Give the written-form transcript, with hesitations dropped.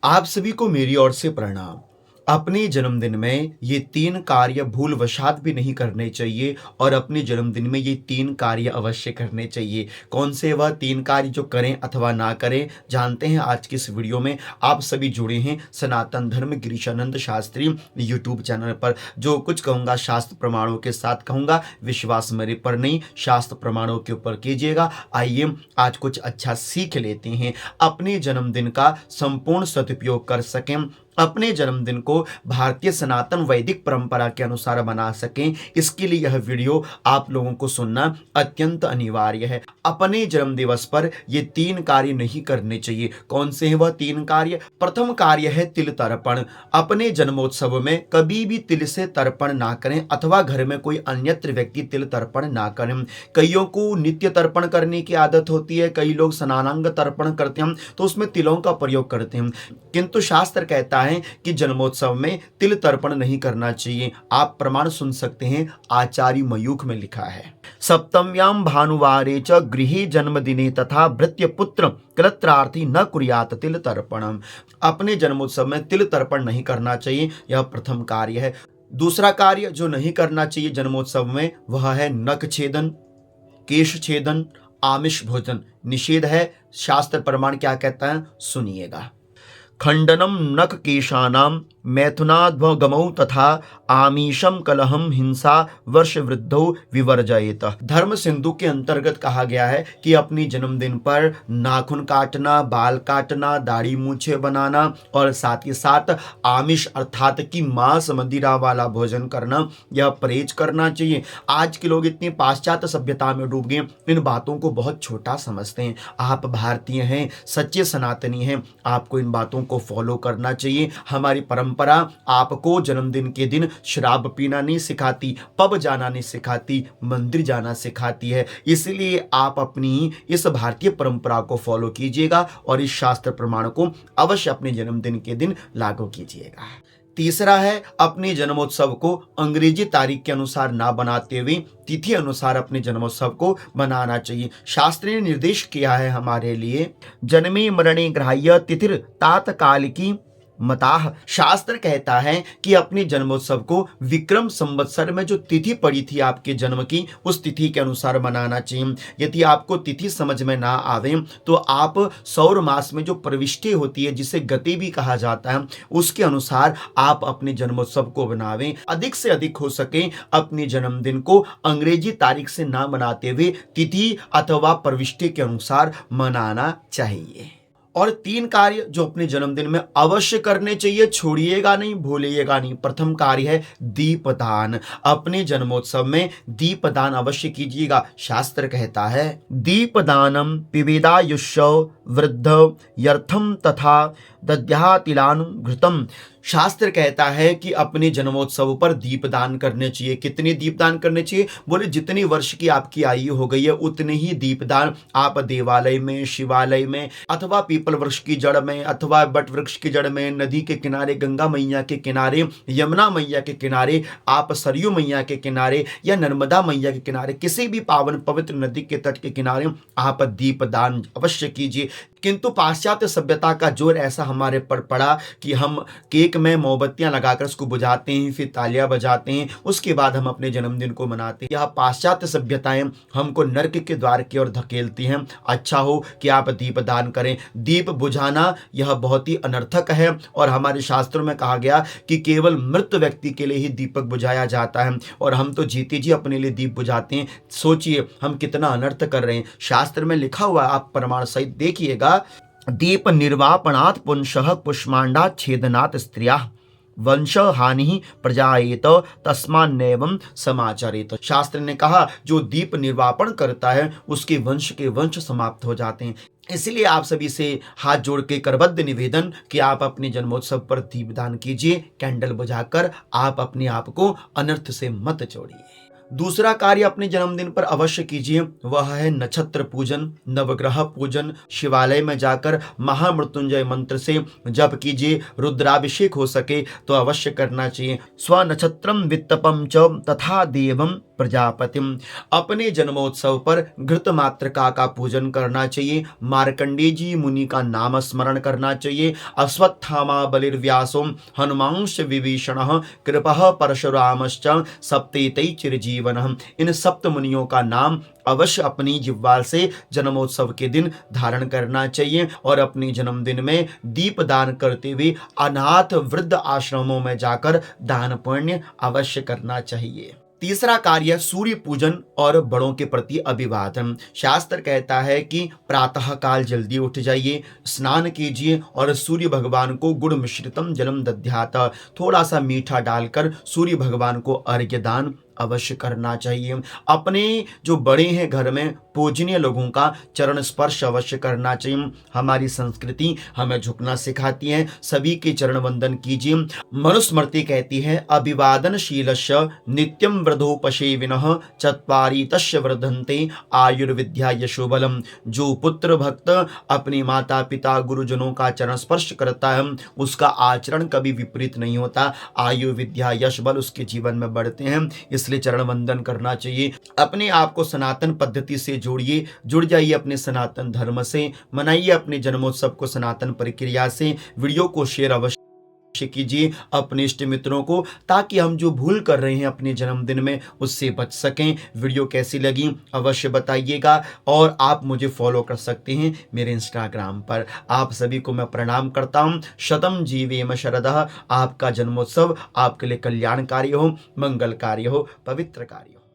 आप सभी को मेरी ओर से प्रणाम। अपने जन्मदिन में ये 3 कार्य भूलवशात भी नहीं करने चाहिए और अपने जन्मदिन में ये 3 कार्य अवश्य करने चाहिए। कौन से वह 3 कार्य जो करें अथवा ना करें, जानते हैं आज की इस वीडियो में। आप सभी जुड़े हैं सनातन धर्म गिरीशानंद शास्त्री यूट्यूब चैनल पर। जो कुछ कहूँगा शास्त्र प्रमाणों के साथ कहूँगा, विश्वास मेरे पर नहीं शास्त्र प्रमाणों के ऊपर कीजिएगा। आइए आज कुछ अच्छा सीख लेते हैं, अपने जन्मदिन का संपूर्ण सदुपयोग कर सकें, अपने जन्मदिन को भारतीय सनातन वैदिक परंपरा के अनुसार बना सकें। इसके लिए यह वीडियो आप लोगों को सुनना अत्यंत अनिवार्य है। अपने जन्म दिवस पर ये 3 कार्य नहीं करने चाहिए। कौन से हैं वह 3 कार्य? प्रथम कार्य है तिल तर्पण। अपने जन्मोत्सव में कभी भी तिल से तर्पण ना करें अथवा घर में कोई अन्यत्र व्यक्ति तिल तर्पण ना करें। कईयों को नित्य तर्पण करने की आदत होती है, कई लोग स्नानांग तर्पण करते हैं तो उसमें तिलों का प्रयोग करते हैं, किंतु शास्त्र कहता है कि जन्मोत्सव में तिल तर्पण नहीं करना चाहिए। आप प्रमाण सुन सकते हैं, आचार्य मयूख में लिखा है, सप्तम्यां भानुवारे च गृहे जन्मदिने तथा भृत्यपुत्र कलत्रार्थी न कुर्यात तिल तर्पणम। अपने जन्मोत्सव में तिल तर्पण नहीं करना चाहिए, यह प्रथम कार्य है। दूसरा कार्य जो नहीं करना चाहिए जन्मोत्सव में वह है नख छेदन, केश छेदन, आमिष भोजन निषेध है। शास्त्र प्रमाण क्या कहता है सुनिएगा। खंडनम नख केशानाम मैथुनाद्भगमौ तथा आमीशम कलहम हिंसा वर्ष वृद्धौ विवर्जयेत। धर्म सिंधु के अंतर्गत कहा गया है कि अपनी जन्मदिन पर नाखून काटना, बाल काटना, दाढ़ी मूछे बनाना और साथ ही साथ आमिष अर्थात कि मांस मदिरा वाला भोजन करना, यह परहेज करना चाहिए। आज के लोग इतनी पाश्चात्य सभ्यता में डूब गए, इन बातों को बहुत छोटा समझते हैं। आप भारतीय हैं, सच्चे सनातनी हैं, आपको इन बातों को फॉलो करना चाहिए। हमारी परंपरा आपको जन्मदिन के दिन शराब पीना नहीं सिखाती, पब जाना नहीं सिखाती, मंदिर जाना सिखाती है। इसलिए आप अपनी इस भारतीय परंपरा को फॉलो कीजिएगा और इस शास्त्र प्रमाण को अवश्य अपने जन्मदिन के दिन लागू कीजिएगा। तीसरा है अपने जन्मोत्सव को अंग्रेजी तारीख के अनुसार ना बनाते हुए तिथि अनुसार अपने जन्मोत्सव को मनाना चाहिए। शास्त्र ने निर्देश किया है हमारे लिए, जन्मे मरणे ग्राह्य तिथिर तात्कालिकी मताह। शास्त्र कहता है कि अपने जन्मोत्सव को विक्रम संवत्सर में जो तिथि पड़ी थी आपके जन्म की, उस तिथि के अनुसार मनाना चाहिए। यदि आपको तिथि समझ में ना आवे तो आप सौर मास में जो प्रविष्टि होती है, जिसे गति भी कहा जाता है, उसके अनुसार आप अपने जन्मोत्सव को बनावें। अधिक से अधिक हो सके अपने जन्मदिन को अंग्रेजी तारीख से ना मनाते हुए तिथि अथवा प्रविष्टि के अनुसार मनाना चाहिए। और 3 कार्य जो अपने जन्मदिन में अवश्य करने चाहिए, छोड़िएगा नहीं, भूलिएगा नहीं। प्रथम कार्य है दीपदान। अपने जन्मोत्सव में दीपदान अवश्य कीजिएगा। शास्त्र कहता है दीपदानम पिबेदायुष्य वृद्ध यर्थम तथा दद्यातिलानुघृतम। शास्त्र कहता है कि अपने जन्मोत्सव पर दीपदान करने चाहिए। कितने दीपदान करने चाहिए? बोले जितनी वर्ष की आपकी आयु हो गई है उतने ही दीपदान आप देवालय में, शिवालय में अथवा पीपल वृक्ष की जड़ में अथवा बट वृक्ष की जड़ में, नदी के किनारे, गंगा मैया के किनारे, यमुना मैया के किनारे, आप सरयू मैया के किनारे या नर्मदा मैया के किनारे, किसी भी पावन पवित्र नदी के तट के किनारे आप दीपदान अवश्य कीजिए। किंतु पाश्चात्य सभ्यता का जोर ऐसा हमारे पर पड़ा कि हम केक में मोमबत्तियां लगाकर उसको बुझाते हैं, फिर तालियां बजाते हैं, उसके बाद हम अपने जन्मदिन को मनाते हैं। यह पाश्चात्य सभ्यताएं हमको नर्क के द्वार की ओर धकेलती हैं। अच्छा हो कि आप दीपदान करें। दीप बुझाना यह बहुत ही अनर्थक है और हमारे शास्त्रों में कहा गया कि केवल मृत व्यक्ति के लिए ही दीपक बुझाया जाता है और हम तो जीते जी अपने लिए दीप बुझाते हैं। सोचिए हम कितना अनर्थ कर रहे हैं। शास्त्र में लिखा हुआ, आप प्रमाण सहित देखिएगा, दीप निर्वापणात् पुंसः कुष्मांडात् छेदनात् स्त्रियाः वंश हानि प्रजायेत तस्मान्नेवं समाचरेत। शास्त्र ने कहा जो दीप निर्वापण करता है उसके वंश के वंश समाप्त हो जाते हैं। इसलिए आप सभी से हाथ जोड़ के करबद्ध निवेदन कि आप अपने जन्मोत्सव पर दीपदान कीजिए। कैंडल बुझाकर आप अपने आप को अनर्थ से मत जोड़िए। दूसरा कार्य अपने जन्मदिन पर अवश्य कीजिए, वह है नक्षत्र पूजन, नवग्रह पूजन। शिवालय में जाकर महामृत्युंजय मंत्र से जप कीजिए। रुद्राभिषेक हो सके तो अवश्य करना चाहिए। स्वनक्षत्रम वित्तपम च तथा देवम प्रजापतिम। अपने जन्मोत्सव पर घृतमात्रका का पूजन करना चाहिए, मार्कंडेय जी मुनि का नाम स्मरण करना चाहिए, अश्वत्थामा बलिर्व्यासो हनुमांश विभीषणः कृपः परशुरामश्च सप्तेतै चिरजीवनः। इन सप्त मुनियों का नाम अवश्य अपनी जिह्वा से जन्मोत्सव के दिन धारण करना चाहिए और अपने जन्मदिन में दीप दान करते हुए अनाथ वृद्ध आश्रमों में जाकर दान पुण्य अवश्य करना चाहिए। तीसरा कार्य सूर्य पूजन और बड़ों के प्रति अभिवादन। शास्त्र कहता है कि प्रातः काल जल्दी उठ जाइए, स्नान कीजिए और सूर्य भगवान को गुड़ मिश्रितम जलम दध्यात, थोड़ा सा मीठा डालकर सूर्य भगवान को अर्घ्य दान अवश्य करना चाहिए। अपने जो बड़े हैं घर में पूजनीय लोगों का चरण स्पर्श अवश्य करना चाहिए। हमारी संस्कृति हमें झुकना सिखाती है, सभी के चरण वंदन कीजिए। मनुस्मृति कहती है अभिवादनशीलस्य नित्यं वृद्धोपसेविनः चत्वारि तस्य वर्धन्ते आयुर्विद्या यशोबलम। जो पुत्र भक्त अपने माता पिता गुरुजनों का चरण स्पर्श करता है उसका आचरण कभी विपरीत नहीं होता, आयु विद्या यश बल उसके जीवन में बढ़ते हैं, इसलिए चरण वंदन करना चाहिए। अपने आप को सनातन पद्धति से जोड़िए, जुड़ जाइए अपने सनातन धर्म से, मनाइए अपने जन्मोत्सव को सनातन प्रक्रिया से। वीडियो को शेयर अवश्य कीजिए अपने इष्ट मित्रों को, ताकि हम जो भूल कर रहे हैं अपने जन्मदिन में उससे बच सकें। वीडियो कैसी लगी अवश्य बताइएगा और आप मुझे फॉलो कर सकते हैं मेरे इंस्टाग्राम पर। आप सभी को मैं प्रणाम करता हूं। शतम जीवेम शरदः। आपका जन्मोत्सव आपके लिए कल्याणकारी हो, मंगलकारी हो, पवित्रकारी हो।